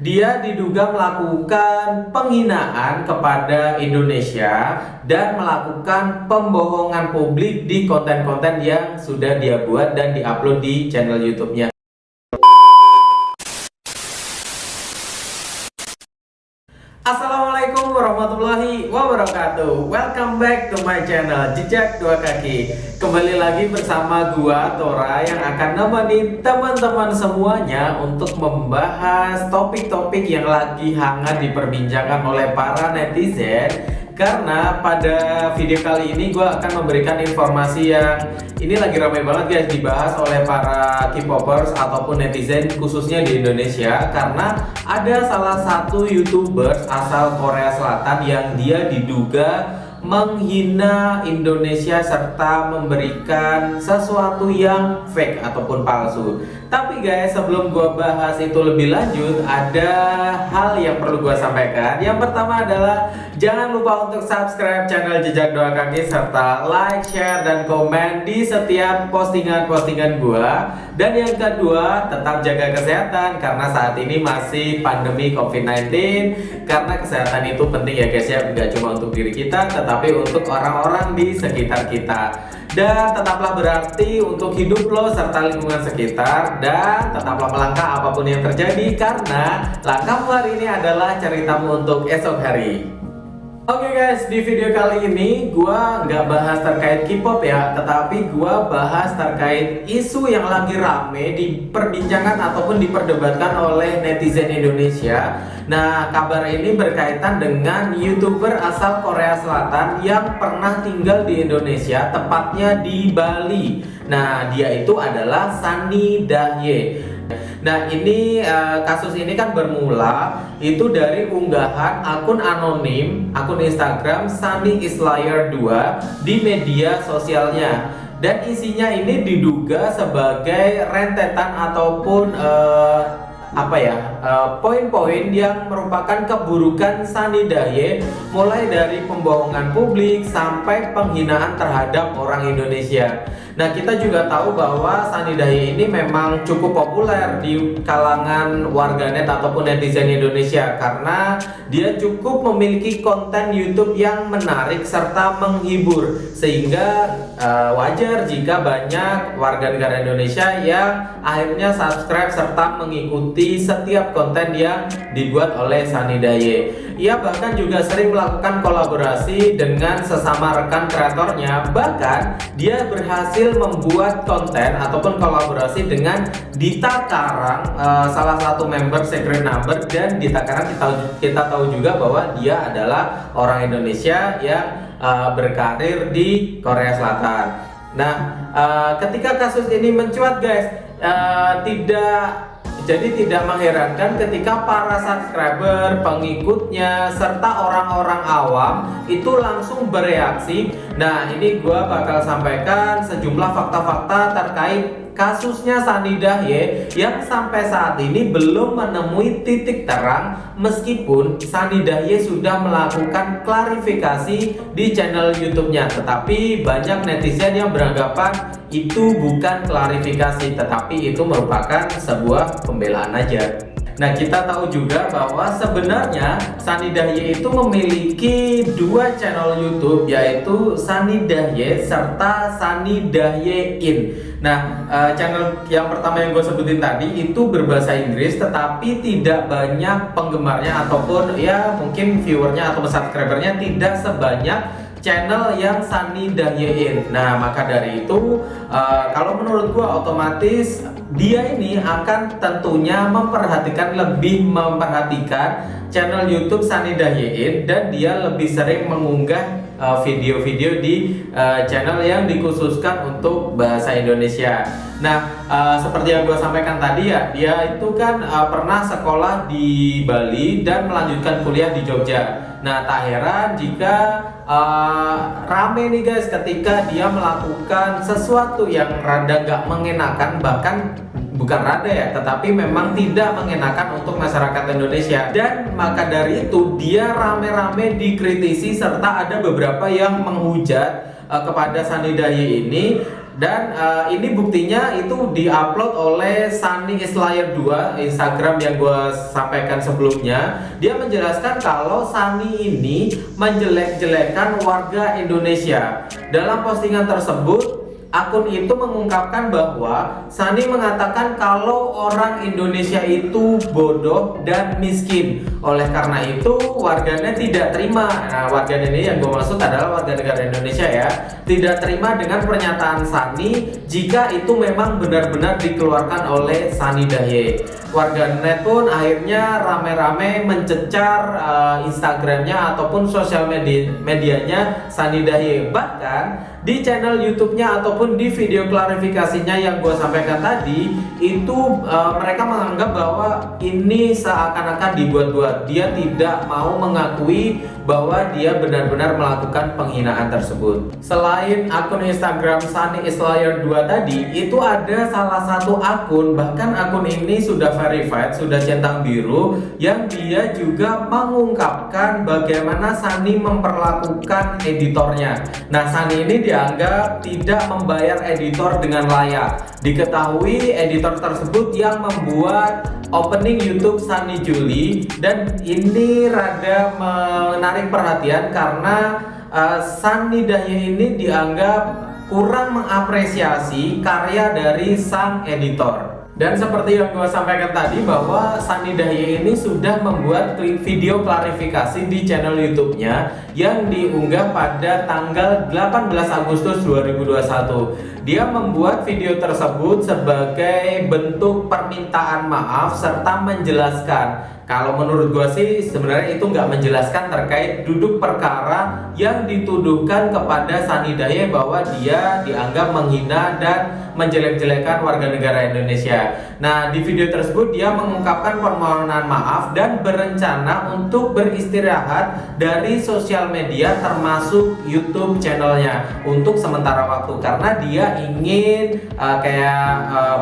Dia diduga melakukan penghinaan kepada Indonesia dan melakukan pembohongan publik di konten-konten yang sudah dia buat dan diupload di channel YouTube-nya. Assalamualaikum warahmatullahi wabarakatuh. Welcome back to my channel Jejak Dua Kaki. Kembali lagi bersama gua Tora yang akan nemenin teman-teman semuanya untuk membahas topik-topik yang lagi hangat diperbincangkan oleh para netizen. Karena pada video kali ini gue akan memberikan informasi yang ini lagi ramai banget guys dibahas oleh para K-popers ataupun netizen khususnya di Indonesia. Karena ada salah satu YouTubers asal Korea Selatan yang dia diduga menghina Indonesia serta memberikan sesuatu yang fake ataupun palsu. Tapi guys, sebelum gua bahas itu lebih lanjut, ada hal yang perlu gua sampaikan. Yang pertama adalah jangan lupa untuk subscribe channel Jejak Dua Kaki serta like, share, dan komen di setiap postingan-postingan gua. Dan yang kedua, tetap jaga kesehatan karena saat ini masih pandemi COVID-19. Karena kesehatan itu penting ya guys ya, nggak cuma untuk diri kita, tetapi untuk orang-orang di sekitar kita. Dan tetaplah berarti untuk hidup lo serta lingkungan sekitar. Dan tetaplah melangkah apapun yang terjadi karena langkahmu hari ini adalah ceritamu untuk esok hari. Oke guys, di video kali ini gua nggak bahas terkait K-pop ya, tetapi gua bahas terkait isu yang lagi rame diperbincangkan ataupun diperdebatkan oleh netizen Indonesia. Nah, kabar ini berkaitan dengan YouTuber asal Korea Selatan yang pernah tinggal di Indonesia, tepatnya di Bali. Nah, dia itu adalah Sunny Dahye. Nah, ini kasus ini kan bermula itu dari unggahan akun anonim, akun Instagram Sunny is Liar 2 di media sosialnya. Dan isinya ini diduga sebagai rentetan ataupun poin-poin yang merupakan keburukan Sunny Dahye, mulai dari pembohongan publik sampai penghinaan terhadap orang Indonesia. Nah, kita juga tahu bahwa Sunny Dahye ini memang cukup populer di kalangan warganet ataupun netizen Indonesia karena dia cukup memiliki konten YouTube yang menarik serta menghibur, sehingga wajar jika banyak warga negara Indonesia yang akhirnya subscribe serta mengikuti setiap konten yang dibuat oleh Sunny Dahye. Ia bahkan juga sering melakukan kolaborasi dengan sesama rekan kreatornya. Bahkan dia berhasil membuat konten ataupun kolaborasi dengan Dita Karang, salah satu member Secret Number. Dan Dita Karang kita tahu juga bahwa dia adalah orang Indonesia yang berkarir di Korea Selatan. Nah, ketika kasus ini mencuat guys, tidak mengherankan ketika para subscriber, pengikutnya, serta orang-orang awam itu langsung bereaksi. Nah, ini gua bakal sampaikan sejumlah fakta-fakta terkait kasusnya Sunny Dahye yang sampai saat ini belum menemui titik terang, meskipun Sunny Dahye sudah melakukan klarifikasi di channel YouTube-nya. Tetapi banyak netizen yang beranggapan itu bukan klarifikasi, tetapi itu merupakan sebuah pembelaan aja. Nah, kita tahu juga bahwa sebenarnya Sunny Dahye itu memiliki dua channel YouTube, yaitu Sunny Dahye serta Sunny Dahye In. Nah, channel yang pertama yang gue sebutin tadi itu berbahasa Inggris, tetapi tidak banyak penggemarnya ataupun ya mungkin viewernya atau subscribernya tidak sebanyak channel yang Sunny Dahye In. Nah, maka dari itu kalau menurut gua otomatis dia ini akan tentunya lebih memperhatikan channel YouTube Sunny Dahye In, dan dia lebih sering mengunggah video-video di channel yang dikhususkan untuk bahasa Indonesia. Nah, seperti yang gue sampaikan tadi ya, dia itu kan pernah sekolah di Bali dan melanjutkan kuliah di Jogja. Nah, tak heran jika rame nih guys ketika dia melakukan sesuatu yang rada gak mengenakan, bahkan bukan rada ya, tetapi memang tidak mengenakan untuk masyarakat Indonesia. Dan maka dari itu dia rame-rame dikritisi serta ada beberapa yang menghujat kepada Sunny Dahye ini Dan ini buktinya itu diupload oleh Sunny Islayer 2 Instagram yang gue sampaikan sebelumnya. Dia menjelaskan kalau Sunny ini menjelek-jelekan warga Indonesia. Dalam postingan tersebut, akun itu mengungkapkan bahwa Sunny mengatakan kalau orang Indonesia itu bodoh dan miskin. Oleh karena itu warganet tidak terima. Nah, warganet ini yang gue maksud adalah warga negara Indonesia ya, tidak terima dengan pernyataan Sunny jika itu memang benar-benar dikeluarkan oleh Sunny Daye. Warganet pun akhirnya rame-rame mencecar Instagramnya ataupun sosial medianya Sunny Daye. Bahkan di channel YouTube-nya ataupun di video klarifikasinya yang gue sampaikan tadi itu mereka menganggap bahwa ini seakan-akan dibuat-buat. Dia tidak mau mengakui bahwa dia benar-benar melakukan penghinaan tersebut. Selain akun Instagram Sunny Islayer 2 tadi, itu ada salah satu akun, bahkan akun ini sudah verified, sudah centang biru, yang dia juga mengungkapkan bagaimana Sunny memperlakukan editornya. Nah, Sunny ini dianggap tidak membayar editor dengan layak. Diketahui editor tersebut yang membuat opening YouTube Sunny Juli, dan ini rada menarik perhatian karena Sunny Daye ini dianggap kurang mengapresiasi karya dari sang editor. Dan seperti yang gue sampaikan tadi bahwa Sunny Daye ini sudah membuat video klarifikasi di channel YouTube-nya yang diunggah pada tanggal 18 Agustus 2021. Dia membuat video tersebut sebagai bentuk permintaan maaf serta menjelaskan. Kalau menurut gue sih sebenarnya itu nggak menjelaskan terkait duduk perkara yang dituduhkan kepada Sunny Daye bahwa dia dianggap menghina dan menjelek-jelekan warga negara Indonesia. Nah, di video tersebut dia mengungkapkan permohonan maaf dan berencana untuk beristirahat dari sosial media termasuk YouTube channelnya untuk sementara waktu karena dia ingin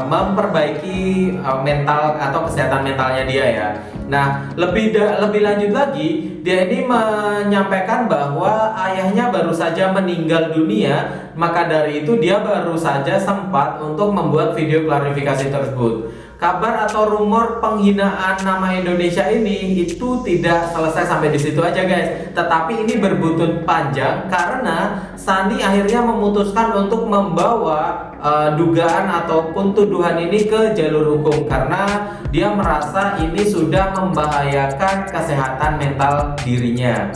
memperbaiki mental atau kesehatan mentalnya dia ya. Nah, lebih lanjut lagi, dia ini menyampaikan bahwa ayahnya baru saja meninggal dunia, maka dari itu dia baru saja sempat untuk membuat video klarifikasi tersebut. Kabar atau rumor penghinaan nama Indonesia ini itu tidak selesai sampai di situ aja guys, tetapi ini berbuntut panjang karena Sunny akhirnya memutuskan untuk membawa dugaan ataupun tuduhan ini ke jalur hukum karena dia merasa ini sudah membahayakan kesehatan mental dirinya.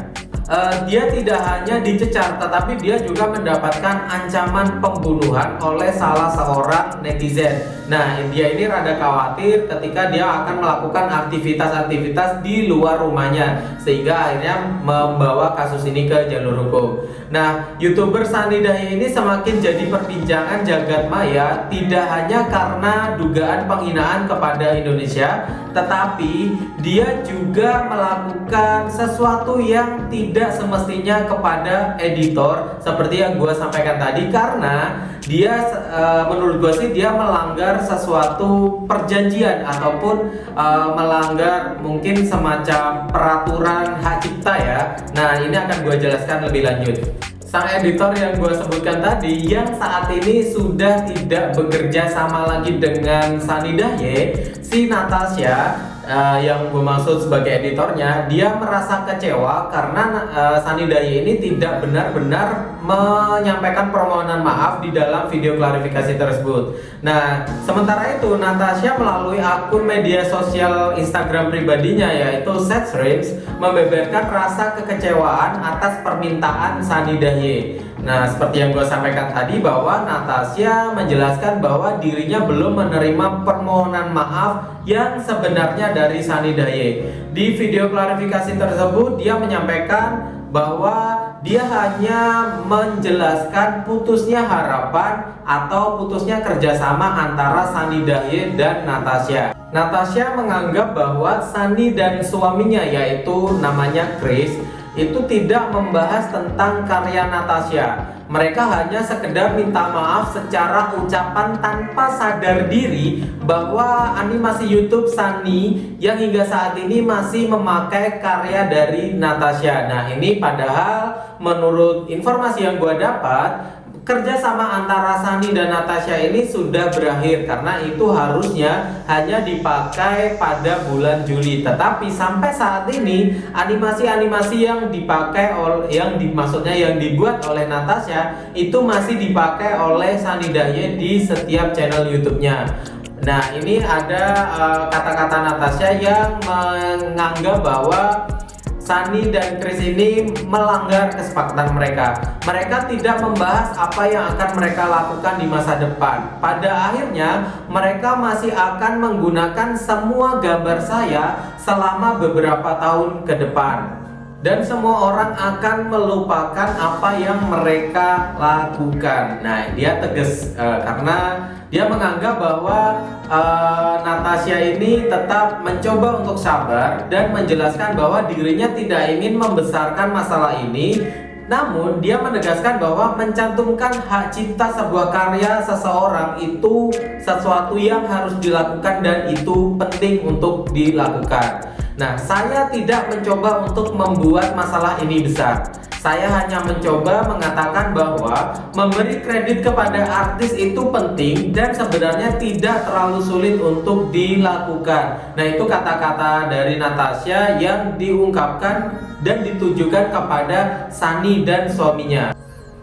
Dia tidak hanya dicecar, tetapi dia juga mendapatkan ancaman pembunuhan oleh salah seorang netizen. Nah, dia ini rada khawatir ketika dia akan melakukan aktivitas-aktivitas di luar rumahnya, sehingga akhirnya membawa kasus ini ke jalur hukum. Nah, YouTuber Sunny Daye ini semakin jadi perbincangan jagat maya, tidak hanya karena dugaan penghinaan kepada Indonesia, tetapi dia juga melakukan sesuatu yang tidak semestinya kepada editor seperti yang gue sampaikan tadi, karena dia menurut gue sih dia melanggar sesuatu perjanjian ataupun melanggar mungkin semacam peraturan hak cipta ya. Nah, ini akan gue jelaskan lebih lanjut. Sang editor yang gue sebutkan tadi yang saat ini sudah tidak bekerja sama lagi dengan Sunny Daye, si Natasha yang gue maksud sebagai editornya, dia merasa kecewa karena Sunny Daye ini tidak benar-benar menyampaikan permohonan maaf di dalam video klarifikasi tersebut. Nah, sementara itu Natasha melalui akun media sosial Instagram pribadinya yaitu Setstreams membeberkan rasa kekecewaan atas permintaan Sunny Daye. Nah, seperti yang gue sampaikan tadi bahwa Natasha menjelaskan bahwa dirinya belum menerima permohonan maaf yang sebenarnya dari Sunny Daye. Di video klarifikasi tersebut dia menyampaikan bahwa dia hanya menjelaskan putusnya harapan atau putusnya kerjasama antara Sunny Daye dan Natasha. Natasha menganggap bahwa Sunny dan suaminya yaitu namanya Chris itu tidak membahas tentang karya Natasha. Mereka hanya sekedar minta maaf secara ucapan tanpa sadar diri bahwa animasi YouTube Sunny yang hingga saat ini masih memakai karya dari Natasha. Nah, ini padahal menurut informasi yang gue dapat, kerjasama antara Sunny dan Natasha ini sudah berakhir karena itu harusnya hanya dipakai pada bulan Juli. Tetapi sampai saat ini animasi-animasi yang dipakai maksudnya yang dibuat oleh Natasha itu masih dipakai oleh Sunny Daye di setiap channel YouTube-nya. Nah, ini ada kata-kata Natasha yang menganggap bahwa Sunny dan Chris ini melanggar kesepakatan mereka. Mereka tidak membahas apa yang akan mereka lakukan di masa depan. Pada akhirnya, mereka masih akan menggunakan semua gambar saya selama beberapa tahun ke depan. Dan semua orang akan melupakan apa yang mereka lakukan. Nah, dia tegas karena dia menganggap bahwa Natasha ini tetap mencoba untuk sabar dan menjelaskan bahwa dirinya tidak ingin membesarkan masalah ini. Namun dia menegaskan bahwa mencantumkan hak cipta sebuah karya seseorang itu sesuatu yang harus dilakukan dan itu penting untuk dilakukan. Nah, saya tidak mencoba untuk membuat masalah ini besar. Saya hanya mencoba mengatakan bahwa memberi kredit kepada artis itu penting dan sebenarnya tidak terlalu sulit untuk dilakukan. Nah, itu kata-kata dari Natasha yang diungkapkan dan ditujukan kepada Sunny dan suaminya.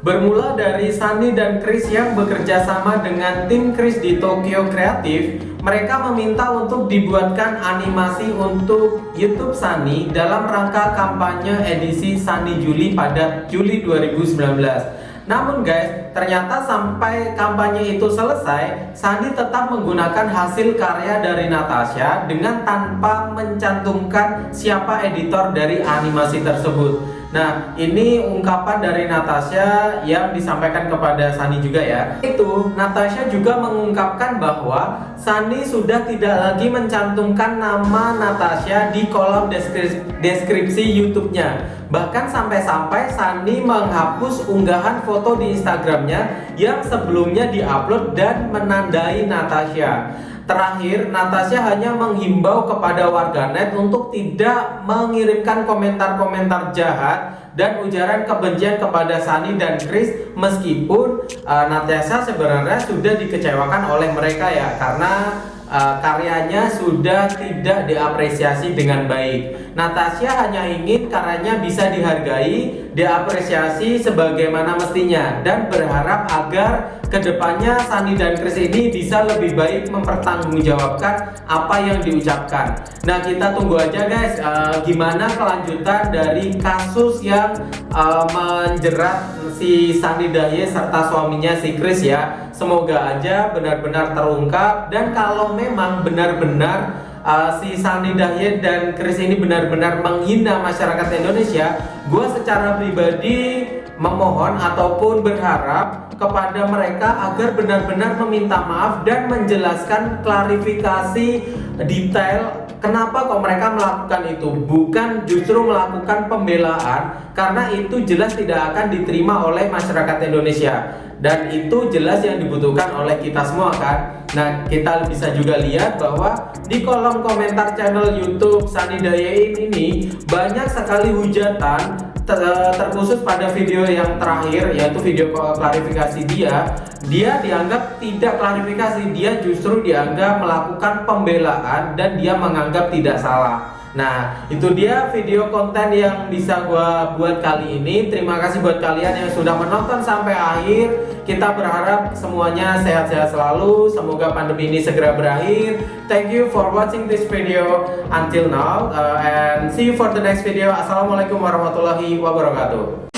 Bermula dari Sunny dan Chris yang bekerja sama dengan tim Chris di Tokyo Creative, mereka meminta untuk dibuatkan animasi untuk YouTube Sunny dalam rangka kampanye edisi Sunny Juli pada Juli 2019. Namun guys, ternyata sampai kampanye itu selesai, Sunny tetap menggunakan hasil karya dari Natasha dengan tanpa mencantumkan siapa editor dari animasi tersebut. Nah, ini ungkapan dari Natasha yang disampaikan kepada Sunny juga ya. Itu, Natasha juga mengungkapkan bahwa Sunny sudah tidak lagi mencantumkan nama Natasha di kolom deskripsi YouTube-nya. Bahkan sampai-sampai Sunny menghapus unggahan foto di Instagramnya yang sebelumnya diupload dan menandai Natasha. Terakhir, Natasha hanya menghimbau kepada warganet untuk tidak mengirimkan komentar-komentar jahat dan ujaran kebencian kepada Sunny dan Chris, meskipun Natasha sebenarnya sudah dikecewakan oleh mereka ya, karena karyanya sudah tidak diapresiasi dengan baik. Natasha hanya ingin karyanya bisa dihargai, diapresiasi sebagaimana mestinya, dan berharap agar kedepannya Sunny dan Chris ini bisa lebih baik mempertanggungjawabkan apa yang diucapkan. Nah, kita tunggu aja guys, gimana kelanjutan dari kasus yang menjerat si Sunny Daye serta suaminya si Chris ya. Semoga aja benar-benar terungkap, dan kalau memang benar-benar si Sunny Daye dan Chris ini benar-benar menghina masyarakat Indonesia, gue secara pribadi memohon ataupun berharap kepada mereka agar benar-benar meminta maaf dan menjelaskan klarifikasi detail kenapa kok mereka melakukan itu, bukan justru melakukan pembelaan, karena itu jelas tidak akan diterima oleh masyarakat Indonesia, dan itu jelas yang dibutuhkan oleh kita semua kan. Nah, kita bisa juga lihat bahwa di kolom komentar channel YouTube Sunny Daye ini banyak sekali hujatan, terkhusus pada video yang terakhir, yaitu video klarifikasi dia dianggap tidak klarifikasi, dia justru dianggap melakukan pembelaan dan dia menganggap tidak salah. Nah, itu dia video konten yang bisa gua buat kali ini. Terima kasih buat kalian yang sudah menonton sampai akhir. Kita berharap semuanya sehat-sehat selalu. Semoga pandemi ini segera berakhir. Thank you for watching this video until now, and see you for the next video. Assalamualaikum warahmatullahi wabarakatuh.